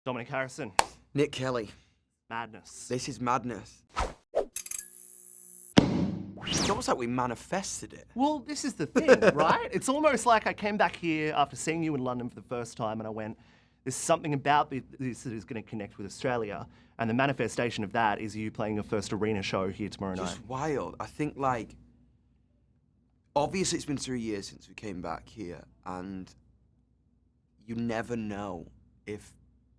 Dominic Harrison. Nick Kelly. Madness. This is madness. It's almost like we manifested it. Well, this is the thing, right? It's almost like I came back here after seeing you in London for the first time and I went, there's something about this that is going to connect with Australia. And the manifestation of that is you playing your first arena show here tomorrow night. Just wild. I think, like, obviously it's been 3 years since we came back here, and you never know if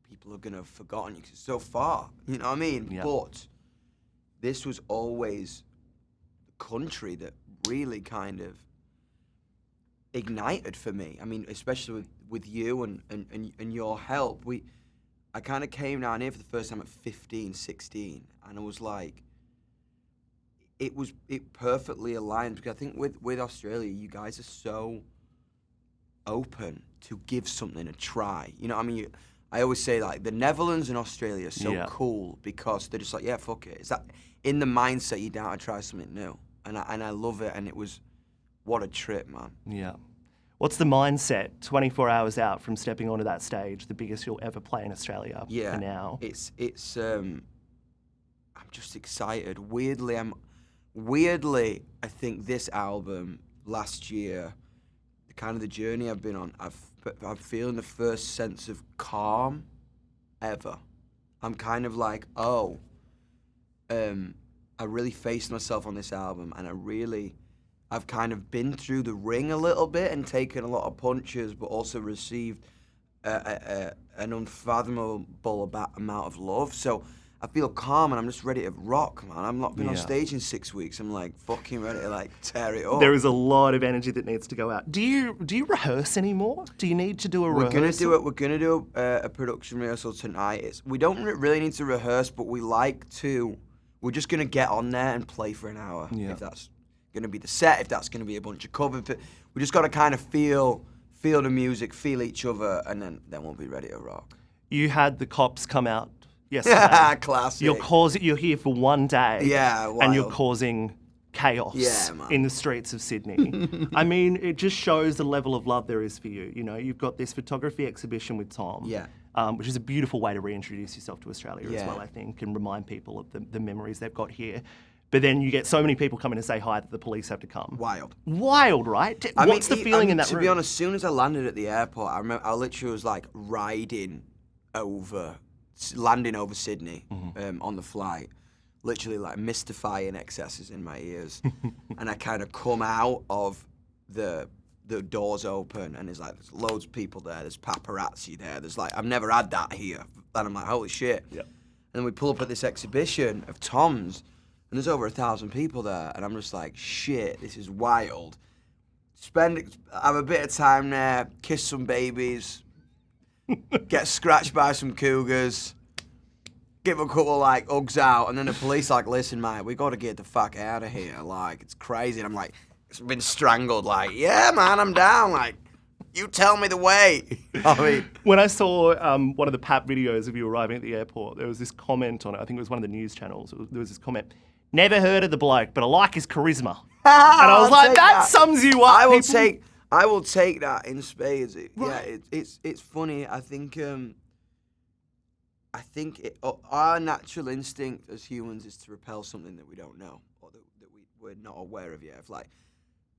people are going to have forgotten you because it's so far. You know what I mean? Yeah. But this was always the country that really kind of ignited for me. I mean, especially with you and your help. I kind of came down here for the first time at 15, 16, and I was like, it perfectly aligned, because I think with Australia, you guys are so open to give something a try. You know what I mean? I always say, like, the Netherlands and Australia are so cool because they're just like, yeah, fuck it. It's that in the mindset you're down to try something new. And I love it, and it was, what a trip, man. Yeah. What's the mindset 24 hours out from stepping onto that stage, the biggest you'll ever play in Australia for now? It's I'm just excited. Weirdly, I think this album last year, the journey I've been on, I'm feeling the first sense of calm ever. I'm kind of like, I really faced myself on this album, and I've kind of been through the ring a little bit and taken a lot of punches, but also received an unfathomable amount of love. So I feel calm, and I'm just ready to rock, man. I've not been on stage in 6 weeks. I'm like fucking ready to like tear it up. There is a lot of energy that needs to go out. Do you rehearse anymore? Do you need to do a rehearsal? We're gonna do a production rehearsal tonight. We don't really need to rehearse, but we're just gonna get on there and play for an hour. Yeah. If that's gonna be the set, if that's gonna be a bunch of covers, we just gotta kind of feel the music, feel each other, and then we'll be ready to rock. You had the cops come out yesterday. Classic. You're here for one day. Yeah, and you're wild. causing chaos in the streets of Sydney. I mean, it just shows the level of love there is for you. You know, you've got this photography exhibition with Tom, which is a beautiful way to reintroduce yourself to Australia as well, I think, and remind people of the memories they've got here. But then you get so many people coming to say hi that the police have to come. Wild, right? What's the feeling in that room? To be honest, as soon as I landed at the airport, I remember I literally was like landing over Sydney on the flight, literally like mystifying excesses in my ears. And I kind of come out of the doors open, and there's loads of people there, there's paparazzi there, there's like, I've never had that here. And I'm like, holy shit. Yeah. And then we pull up at this exhibition of Tom's, and there's over 1,000 people there, and I'm just like, shit, this is wild. Have a bit of time there, kiss some babies, get scratched by some cougars, give a couple like hugs out, and then the police like, listen, mate, we got to get the fuck out of here. Like, it's crazy. And I'm like, it's been strangled. Like, yeah, man, I'm down. Like, you tell me the way. I mean, when I saw one of the PAP videos of you arriving at the airport, there was this comment on it. I think it was one of the news channels. There was this comment, never heard of the bloke, but I like his charisma. And I was like, that sums you up. I will take that in spades. Yeah, it's funny. I think our natural instinct as humans is to repel something that we don't know, or that we're not aware of yet. If, like,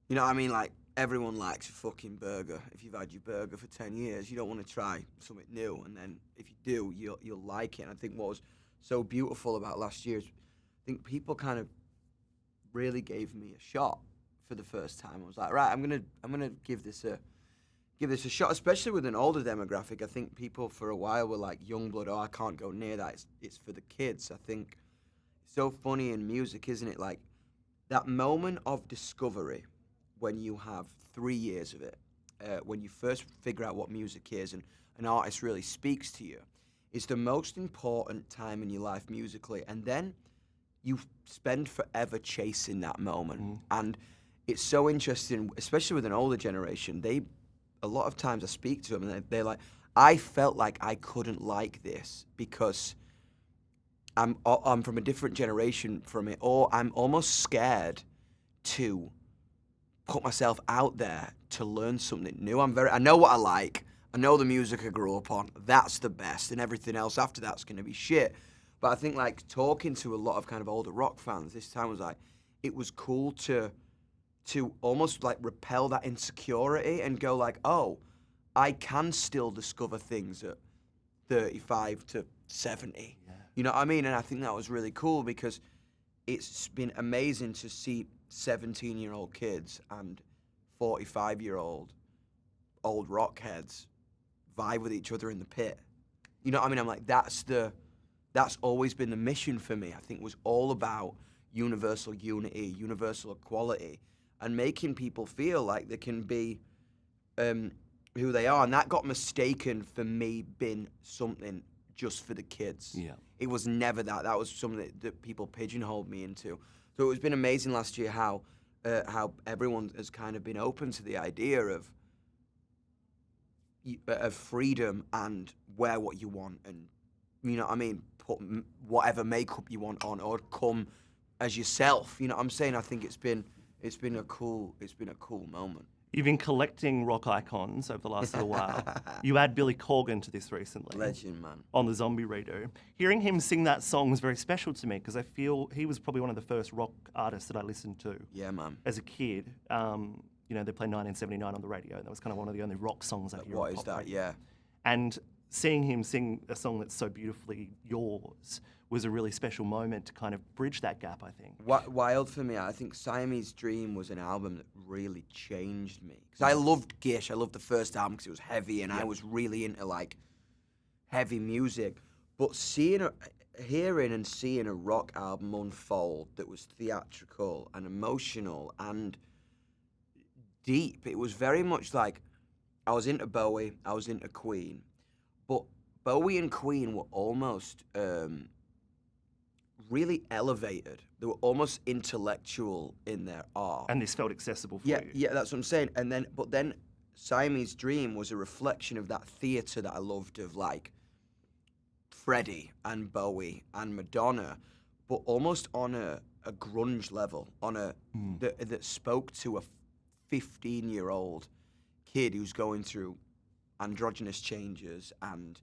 you know what I mean? Like, everyone likes a fucking burger. If you've had your burger for 10 years, you don't want to try something new. And then if you do, you'll like it. And I think what was so beautiful about last year is I think people kind of really gave me a shot for the first time. I was like, right, I'm gonna give this a shot, especially with an older demographic. I think people for a while were like, Yungblud, I can't go near that. It's for the kids. I think it's so funny in music, isn't it? Like, that moment of discovery when you have 3 years of it, when you first figure out what music is and an artist really speaks to you, is the most important time in your life musically. And then you spend forever chasing that moment. And it's so interesting, especially with an older generation. A lot of times I speak to them, and they're like, I felt like I couldn't like this because I'm from a different generation from it, or I'm almost scared to put myself out there to learn something new. I know what I like. I know the music I grew up on, that's the best, and everything else after that's going to be shit. But I think, like, talking to a lot of kind of older rock fans, this time was like, it was cool to almost, like, repel that insecurity and go, like, oh, I can still discover things at 35 to 70. Yeah. You know what I mean? And I think that was really cool because it's been amazing to see 17-year-old kids and 45-year-old old rock heads vibe with each other in the pit. You know what I mean? I'm like, that's always been the mission for me. I think it was all about universal unity, universal equality, and making people feel like they can be who they are. And that got mistaken for me being something just for the kids. Yeah. It was never that. That was something that people pigeonholed me into. So it's been amazing last year how everyone has kind of been open to the idea of freedom and wear what you want, and you know what I mean, put whatever makeup you want on, or come as yourself. You know what I'm saying? I think it's been a cool moment. You've been collecting rock icons over the last little while. You add Billy Corgan to this recently. Legend, man. On the Zombie redo. Hearing him sing that song was very special to me because I feel he was probably one of the first rock artists that I listened to. Yeah, man. As a kid. You know, they played 1979 on the radio, and that was kind of one of the only rock songs I hear. What is that? Yeah. And seeing him sing a song that's so beautifully yours was a really special moment to kind of bridge that gap, I think. Wild for me. I think Siamese Dream was an album that really changed me. Because I loved Gish. I loved the first album because it was heavy, and I was really into, like, heavy music. But hearing and seeing a rock album unfold that was theatrical and emotional and deep, it was very much like I was into Bowie, I was into Queen, but Bowie and Queen were almost really elevated. They were almost intellectual in their art. And this felt accessible for you. Yeah, that's what I'm saying. But then Siamese Dream was a reflection of that theatre that I loved of, like, Freddie and Bowie and Madonna, but almost on a grunge level, on that spoke to a 15-year-old kid who's going through androgynous changes and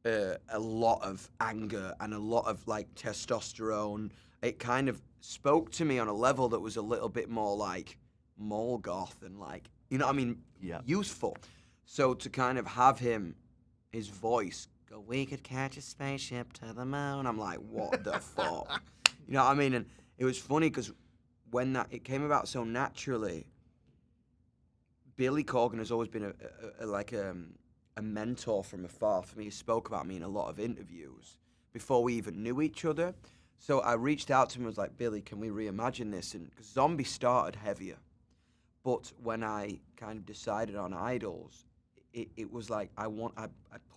a lot of anger and a lot of, like, testosterone. It kind of spoke to me on a level that was a little bit more like mall goth and, like, you know what I mean, useful. So to kind of have his voice go, we could catch a spaceship to the moon. I'm like, what the fuck? You know what I mean? And it was funny because when it came about so naturally, Billy Corgan has always been a mentor from afar for me. He spoke about me in a lot of interviews before we even knew each other. So I reached out to him and was like, Billy, can we reimagine this? And 'cause Zombie started heavier, but when I kind of decided on Idols, it was like I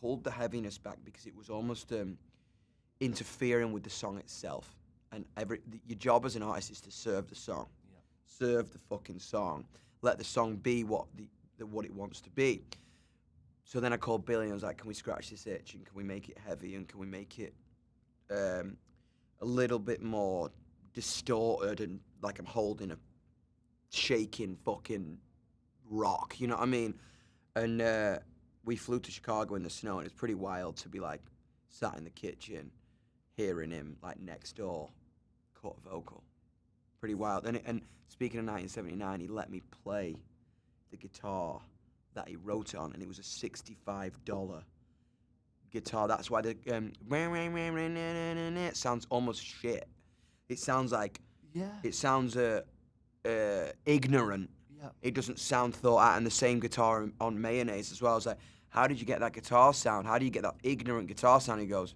pulled the heaviness back because it was almost interfering with the song itself. And your job as an artist is to serve the song, serve the fucking song. Let the song be what it wants to be. So then I called Billy and I was like, can we scratch this itch and can we make it heavy and can we make it a little bit more distorted and like I'm holding a shaking fucking rock, you know what I mean? And we flew to Chicago in the snow and it's pretty wild to be like sat in the kitchen hearing him like next door cut vocal. Pretty wild. And speaking of 1979, he let me play the guitar that he wrote it on, and it was a $65 guitar. That's why it sounds almost shit. It sounds like it sounds ignorant. Yeah. It doesn't sound thought out. And the same guitar on Mayonnaise as well. I was like, how did you get that guitar sound? How do you get that ignorant guitar sound? He goes,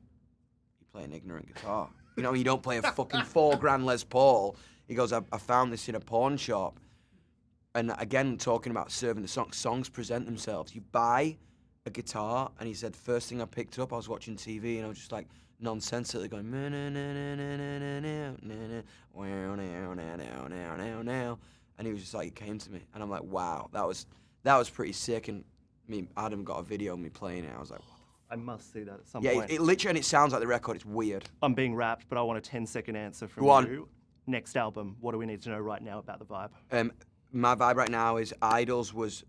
you play an ignorant guitar. You know, you don't play a fucking $4,000 Les Paul. He goes, I found this in a pawn shop. And again, talking about serving the song, songs present themselves. You buy a guitar, and he said, first thing I picked up, I was watching TV, and I was just like nonsensically going, and he was just like, it came to me, and I'm like, wow, that was pretty sick. And Adam got a video of me playing it. I was like, what? I must see that at some point. Yeah, it literally, and it sounds like the record. It's weird. I'm being wrapped, but I want a 10-second answer from you. Next album, what do we need to know right now about the vibe? My vibe right now is Idols was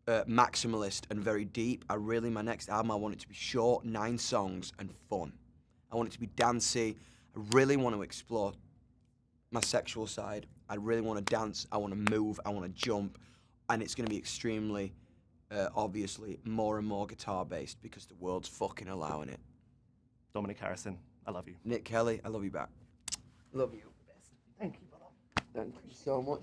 maximalist and very deep. My next album, I want it to be short, 9 songs, and fun. I want it to be dancey. I really want to explore my sexual side. I really want to dance. I want to move. I want to jump. And it's going to be extremely, obviously, more and more guitar-based because the world's fucking allowing it. Dominic Harrison, I love you. Nick Kelly, I love you back. Love you. Thank you, brother. Thank you so much.